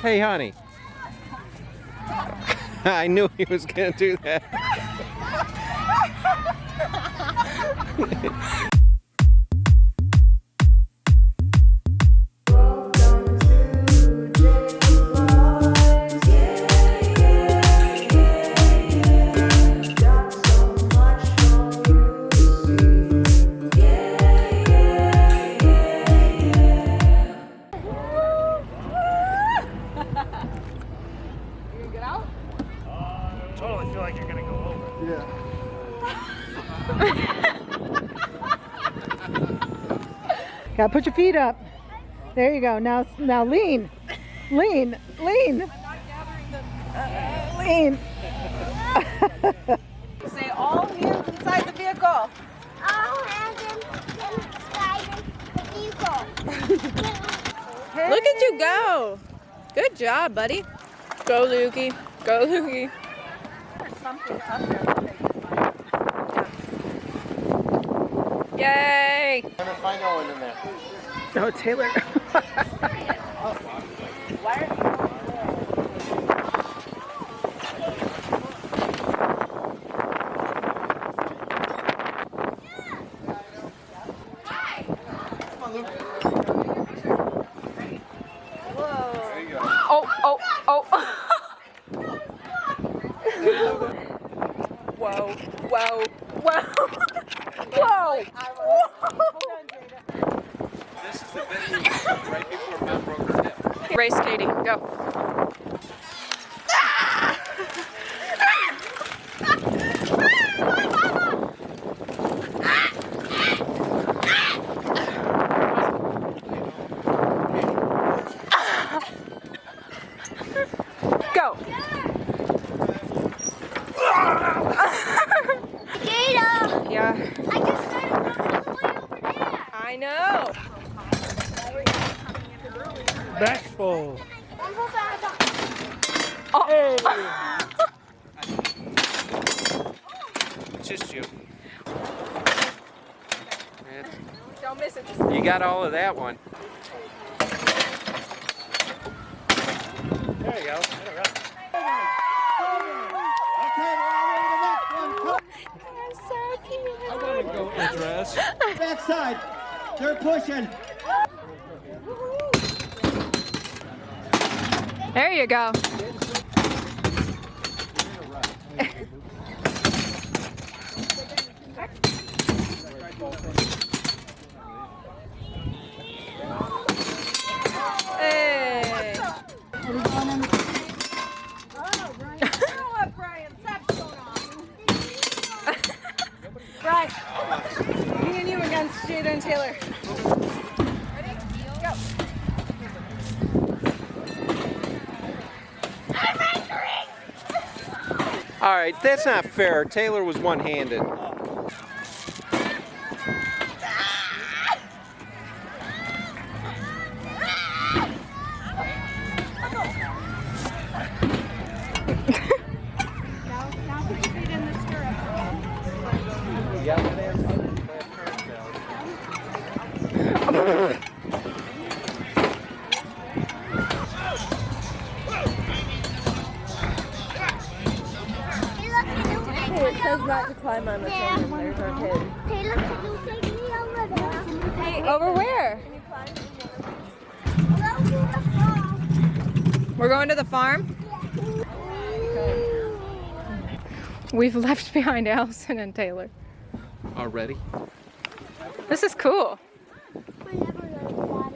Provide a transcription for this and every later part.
Hey, honey. I knew he was gonna do that. Totally feel like you're gonna go over. Yeah. Gotta put your feet up. There you go. Now lean. Lean. Lean. Lean. Say all hands inside the vehicle. All hands inside the vehicle. Look at you go. Good job, buddy. Go, Lukey. Go, Lukey. Yay! I'm gonna find out one in there. Oh, Taylor. Come on, Luke. There you go. Oh. Whoa. Whoa. This is the video right before Mom broke her hip. Race, Katie. Go. Go. Jada, Yeah. I just started from all the way over there. I know. Back full. One more back. Oh. It's just you. Don't miss it. You got all of that one. There you go. Okay, we're all ready to the next one. I want to go address. Backside. They're pushing. There you go. Hey. Right. Me and you against Jada and Taylor. Ready? Go. All right, that's not fair. Taylor was one-handed. Now put your feet in the stirrup. It says not to climb on the thing, and there's our kid. Hey, look, you take me over there. Hey, over where? Go to the farm. We're going to the farm? We've left behind Allison and Taylor. Already? This is cool. We're never going to go.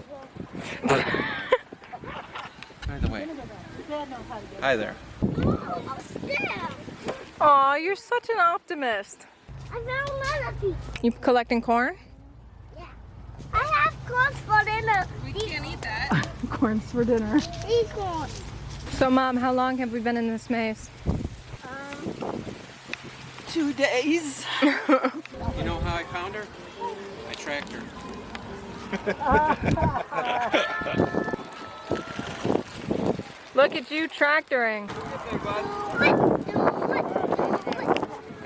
By the way. Hi there. Oh, still. Aw, you're such an optimist. I found another piece. You collecting corn? Yeah. I have corn for dinner. We can't eat that. Corns for dinner. Eat corn. So, Mom, how long have we been in this maze? 2 days. You know how I found her? I tracked her. Look at you tractoring.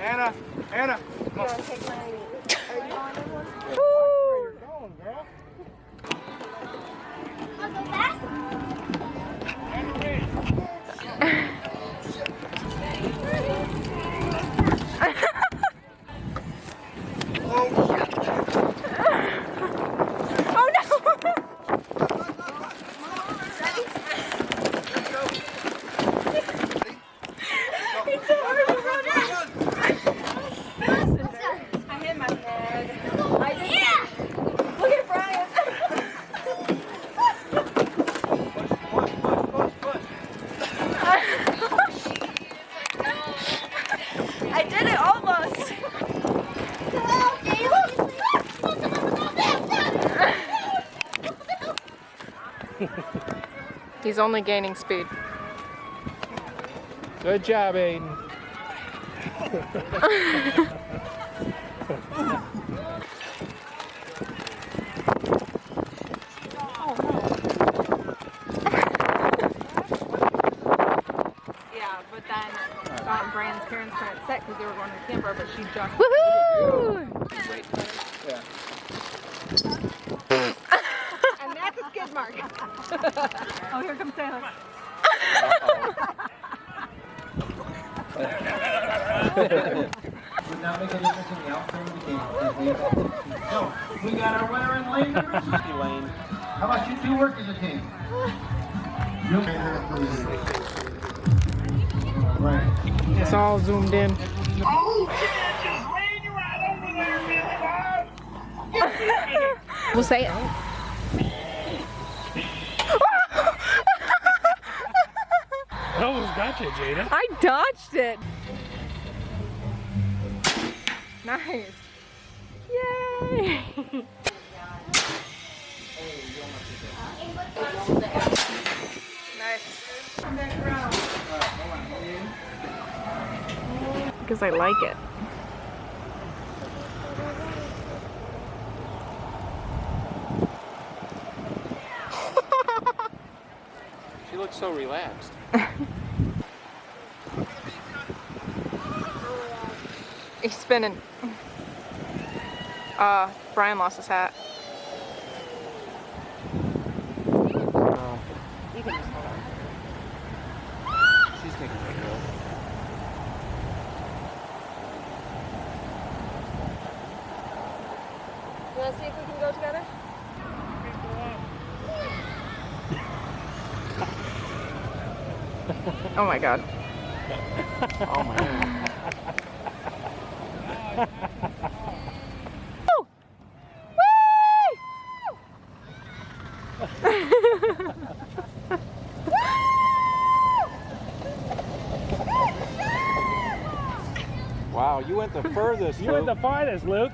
Anna, Anna. You want to take my... Are you on this one? Woo! Where you going, girl? Want to go fast? Oh no! It's so hard to run out. I hit my head. Look at Brian. I did it almost. He's only gaining speed. Good job, Aiden. Yeah, but then Brian's parents got upset because they were going to the camper, but she just. Woohoo! And that's a skid mark. Oh, here comes Taylor. Would not make a difference in the outcome of the game. So, we got our winner in lane number 2. Lane. How about you two work as a team? You right. It's all zoomed in. We'll say it. I almost got you, Jada. I dodged it. Nice. Yay. Nice. Because I like it. She looks so relaxed. He's spinning. Brian lost his hat. You can just hold on. She's taking my girl. You want to see if we can go together? Oh my god. Oh my God. Oh! Wow, you went the furthest. You went the farthest, Luke.